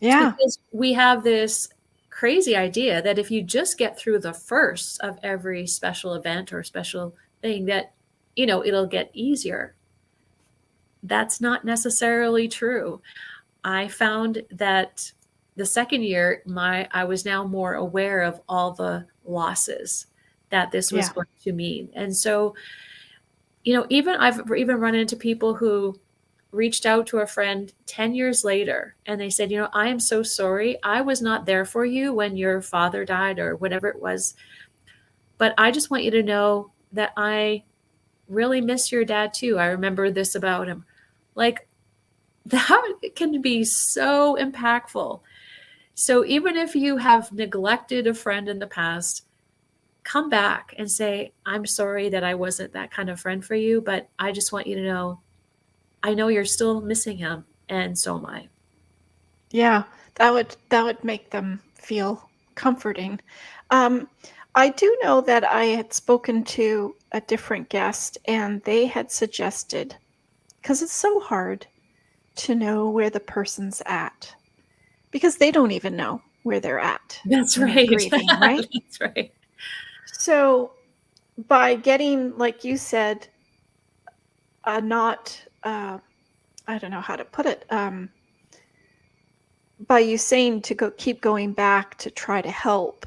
It's Yeah. because we have this crazy idea that if you just get through the first of every special event or special thing, that, it'll get easier. that's not necessarily true. I found that the second year, I was now more aware of all the losses that this was Yeah. going to mean. And so, even I've even run into people who reached out to a friend 10 years later and they said, I am so sorry. I was not there for you when your father died or whatever it was. But I just want you to know that I really miss your dad too. I remember this about him. Like, that can be so impactful. So even if you have neglected a friend in the past, come back and say, I'm sorry that I wasn't that kind of friend for you, but I just want you to know, I know you're still missing him, and so am I. Yeah, that would make them feel comforting. Um, I do know that I had spoken to a different guest, and they had suggested, because it's so hard to know where the person's at, because they don't even know where they're at That's when they're right. grieving, right? That's right. So by getting, like you said, not, I don't know how to put it, by you saying to keep going back to try to help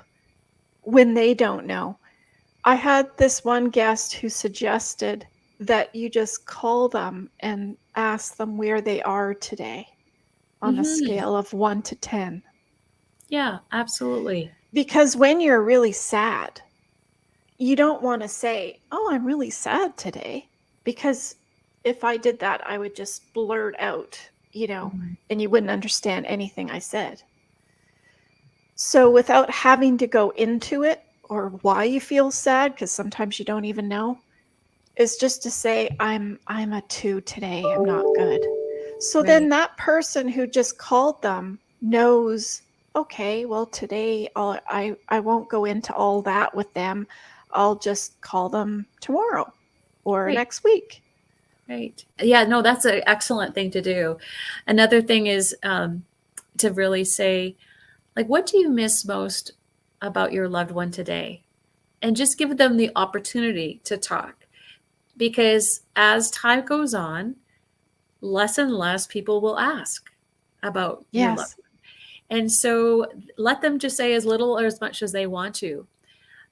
when they don't know. I had this one guest who suggested that you just call them and ask them where they are today on a Hmm. scale of 1 to 10. Yeah, absolutely. Because when you're really sad, you don't want to say, "Oh, I'm really sad today," because if I did that, I would just blurt out, Mhm. and you wouldn't understand anything I said. So without having to go into it or why you feel sad, because sometimes you don't even know, is just to say, I'm a 2 today. I'm not good. So then Right. that person who just called them knows, okay, well today I won't go into all that with them. I'll just call them tomorrow or Right. next week. Right. Yeah, no, that's an excellent thing to do. Another thing is to really say, like, what do you miss most about your loved one today? And just give them the opportunity to talk. Because as time goes on, less and less people will ask about your loved Yes. one. And so let them just say as little or as much as they want to.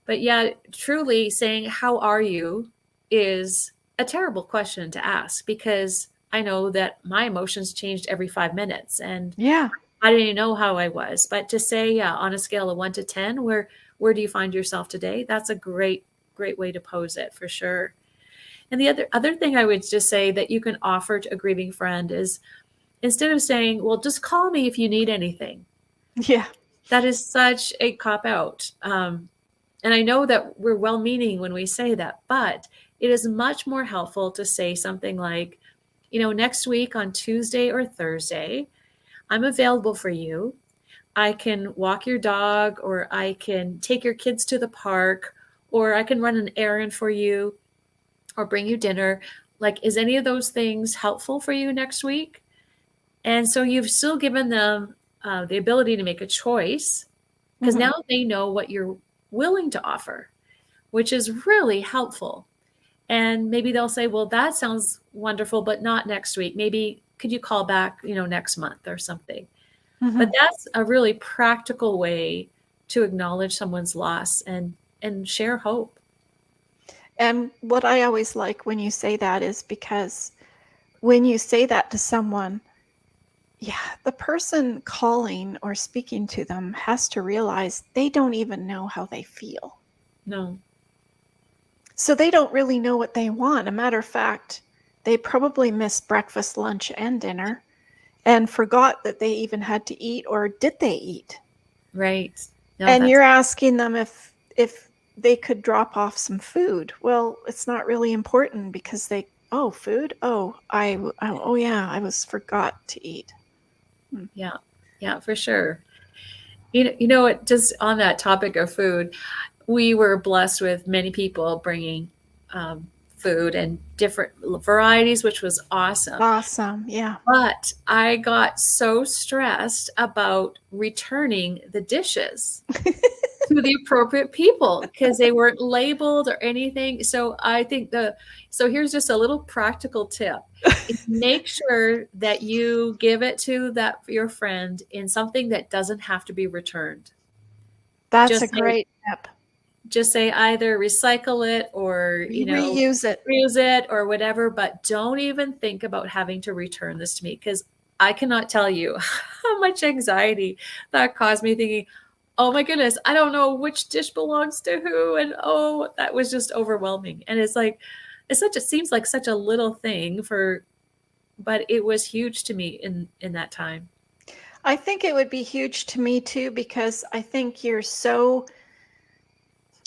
But yeah, truly saying, how are you, is a terrible question to ask, because I know that my emotions changed every 5 minutes and Yeah. I didn't even know how I was. But to say, yeah, on a scale of 1 to 10, where do you find yourself today? That's a great, great way to pose it for sure. And the other thing I would just say that you can offer to a grieving friend is, instead of saying, well, just call me if you need anything. Yeah. That is such a cop out. And I know that we're well meaning when we say that, but it is much more helpful to say something like, next week on Tuesday or Thursday, I'm available for you. I can walk your dog, or I can take your kids to the park, or I can run an errand for you, or bring you dinner. Like, is any of those things helpful for you next week? And so you've still given them the ability to make a choice, because Mhm. now they know what you're willing to offer, which is really helpful. And maybe they'll say, well, that sounds wonderful, but not next week. Maybe could you call back, next month or something? But Mhm. that's a really practical way to acknowledge someone's loss and share hope. And what I always like when you say that is because when you say that to someone, yeah, the person calling or speaking to them has to realize they don't even know how they feel. No. So they don't really know what they want. A matter of fact, they probably missed breakfast, lunch, and dinner and forgot that they even had to eat, or did they eat? Right. No, And that's you're asking them if they could drop off some food. Well, it's not really important because oh, food? Oh, oh yeah, I was forgot to eat. Hmm. yeah. Yeah, for sure. What, just on that topic of food, we were blessed with many people bringing food and different varieties, which was awesome. Awesome. Yeah. But I got so stressed about returning the dishes to the appropriate people because they weren't labeled or anything. So I think so here's just a little practical tip. Make sure that you give it to your friend in something that doesn't have to be returned. That's a Just say, great tip. either recycle it or, Reuse it. reuse it or whatever, but don't even think about having to return this to me, because I cannot tell you how much anxiety that caused me, thinking, oh my goodness, I don't know which dish belongs to who. And oh, that was just overwhelming. And it's like, seems like such a little thing but it was huge to me in that time. I think it would be huge to me too, because I think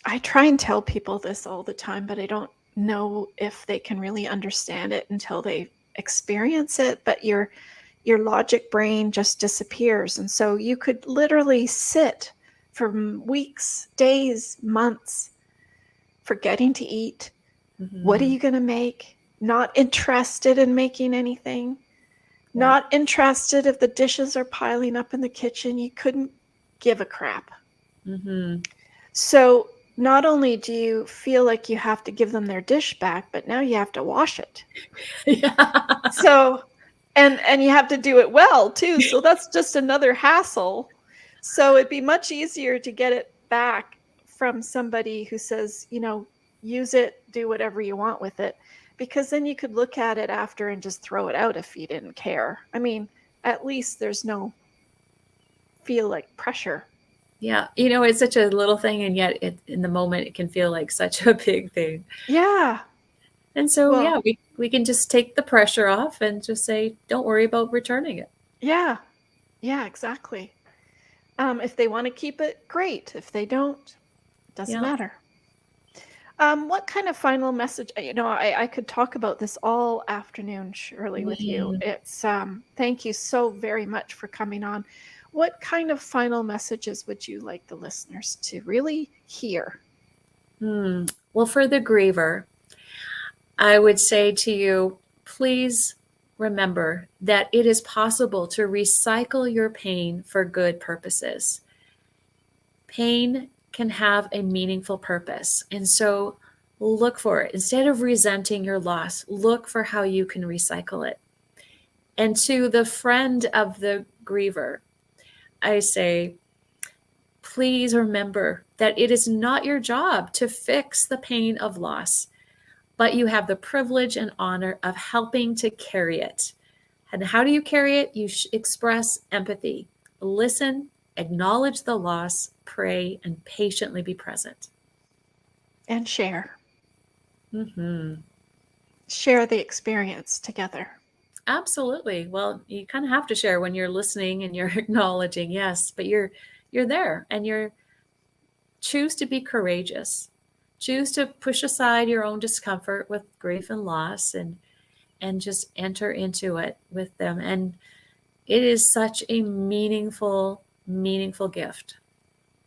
I try and tell people this all the time, but I don't know if they can really understand it until they experience it. But your logic brain just disappears. And so you could literally sit for weeks, days, months, forgetting to eat. What are you going to make? Not interested in making anything. Not interested if the dishes are piling up in the kitchen. You couldn't give a crap. So not only do you feel like you have to give them their dish back, but now you have to wash it. Yeah. So, and you have to do it well too. So that's just another hassle. So it'd be much easier to get it back from somebody who says, use it, do whatever you want with it, because then you could look at it after and just throw it out if you didn't care. I mean, at least there's no feel like pressure. Yeah. It's such a little thing, and yet in the moment it can feel like such a big thing. Yeah. And so, we can just take the pressure off and just say, don't worry about returning it. Yeah. Yeah, exactly. If they want to keep it, great. If they don't, it doesn't matter. What kind of final message? I could talk about this all afternoon, Shirley, with you. It's thank you so very much for coming on. What kind of final messages would you like the listeners to really hear? Well, for the griever, I would say to you, please remember that it is possible to recycle your pain for good purposes. Pain can have a meaningful purpose. And so look for it. Instead of resenting your loss, look for how you can recycle it. And to the friend of the griever, I say, please remember that it is not your job to fix the pain of loss, but you have the privilege and honor of helping to carry it. And how do you carry it? You express empathy, listen, acknowledge the loss, pray, and patiently be present. And share. Share the experience together. Absolutely. Well, you kind of have to share when you're listening and you're acknowledging, yes, but you're there, and choose to be courageous. Choose to push aside your own discomfort with grief and loss, and just enter into it with them. And it is such a meaningful gift.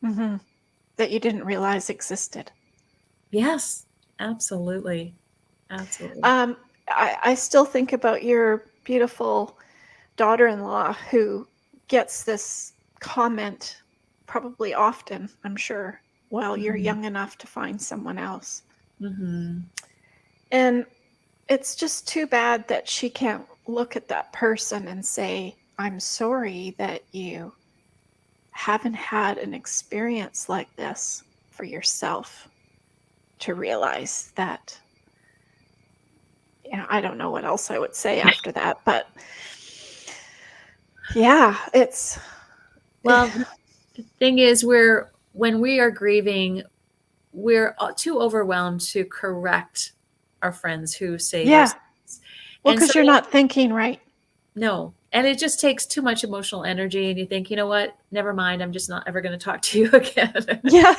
That you didn't realize existed. Yes, absolutely. Absolutely. I still think about your beautiful daughter-in-law who gets this comment probably often, I'm sure, while you're young enough to find someone else. And it's just too bad that she can't look at that person and say, I'm sorry that you haven't had an experience like this for yourself to realize that. I don't know what else I would say after that, but yeah, it's. Well, the thing is, when we are grieving, we're too overwhelmed to correct our friends who say Yeah. those. Well, because you're not thinking right. No. And it just takes too much emotional energy, and you think, you know what? Never mind. I'm just not ever going to talk to you again. Yeah.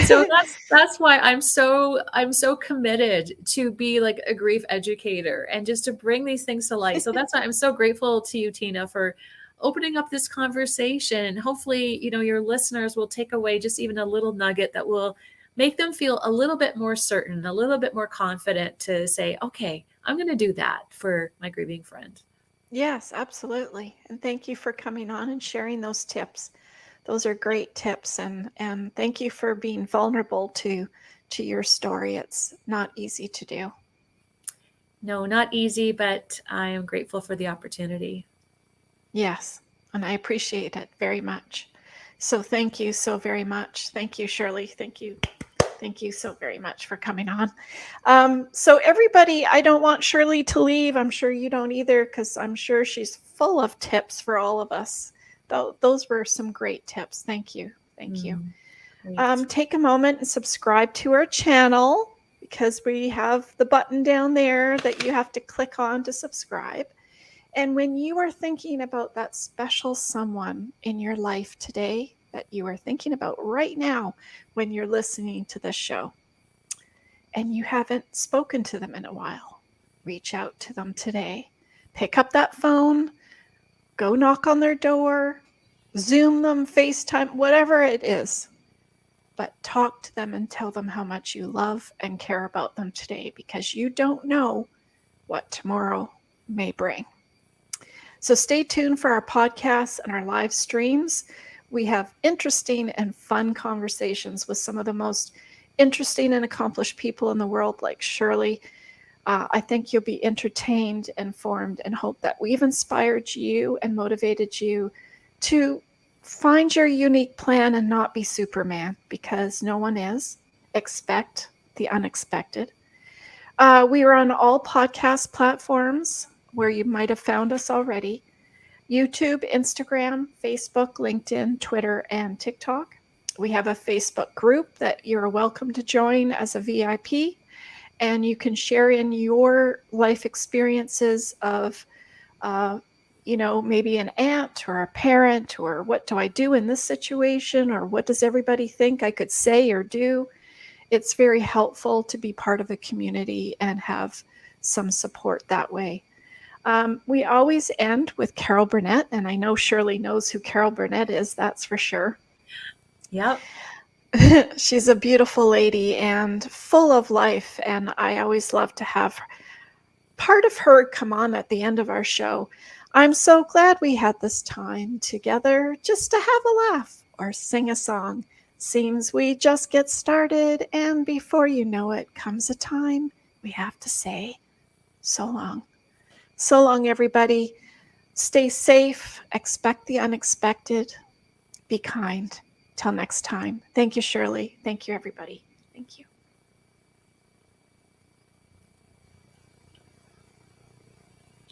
So that's why I'm so committed to be like a grief educator and just to bring these things to light. So that's why I'm so grateful to you, Tina, for opening up this conversation. And hopefully, your listeners will take away just even a little nugget that will make them feel a little bit more certain, a little bit more confident to say, okay, I'm going to do that for my grieving friend. Yes, absolutely. And thank you for coming on and sharing those tips. Those are great tips. And thank you for being vulnerable to your story. It's not easy to do. No, not easy, but I am grateful for the opportunity. Yes, and I appreciate it very much. So thank you so very much. Thank you, Shirley. Thank you. Thank you so very much for coming on. So everybody, I don't want Shirley to leave. I'm sure you don't either, because I'm sure she's full of tips for all of us. Those were some great tips. Thank you. Thank you. Great. Take a moment and subscribe to our channel, because we have the button down there that you have to click on to subscribe. And when you are thinking about that special someone in your life today that you are thinking about right now when you're listening to this show, and you haven't spoken to them in a while, reach out to them today. Pick up that phone, go knock on their door, Zoom them, FaceTime, whatever it is. But talk to them and tell them how much you love and care about them today, because you don't know what tomorrow may bring. So stay tuned for our podcasts and our live streams. We have interesting and fun conversations with some of the most interesting and accomplished people in the world, like Shirley. I think you'll be entertained, informed, and hope that we've inspired you and motivated you to find your unique plan and not be Superman, because no one is. Expect the unexpected. We are on all podcast platforms where you might have found us already: YouTube, Instagram, Facebook, LinkedIn, Twitter, and TikTok. We have a Facebook group that you're welcome to join as a VIP, and you can share in your life experiences of, maybe an aunt or a parent, or what do I do in this situation, or what does everybody think I could say or do. It's very helpful to be part of a community and have some support that way. We always end with Carol Burnett, and I know Shirley knows who Carol Burnett is, that's for sure. Yep. She's a beautiful lady and full of life, and I always love to have part of her come on at the end of our show. I'm so glad we had this time together just to have a laugh or sing a song. Seems we just get started, and before you know it comes a time we have to say so long. So long, everybody. Stay safe. Expect the unexpected. Be kind. Till next time. Thank you, Shirley. Thank you, everybody. Thank you.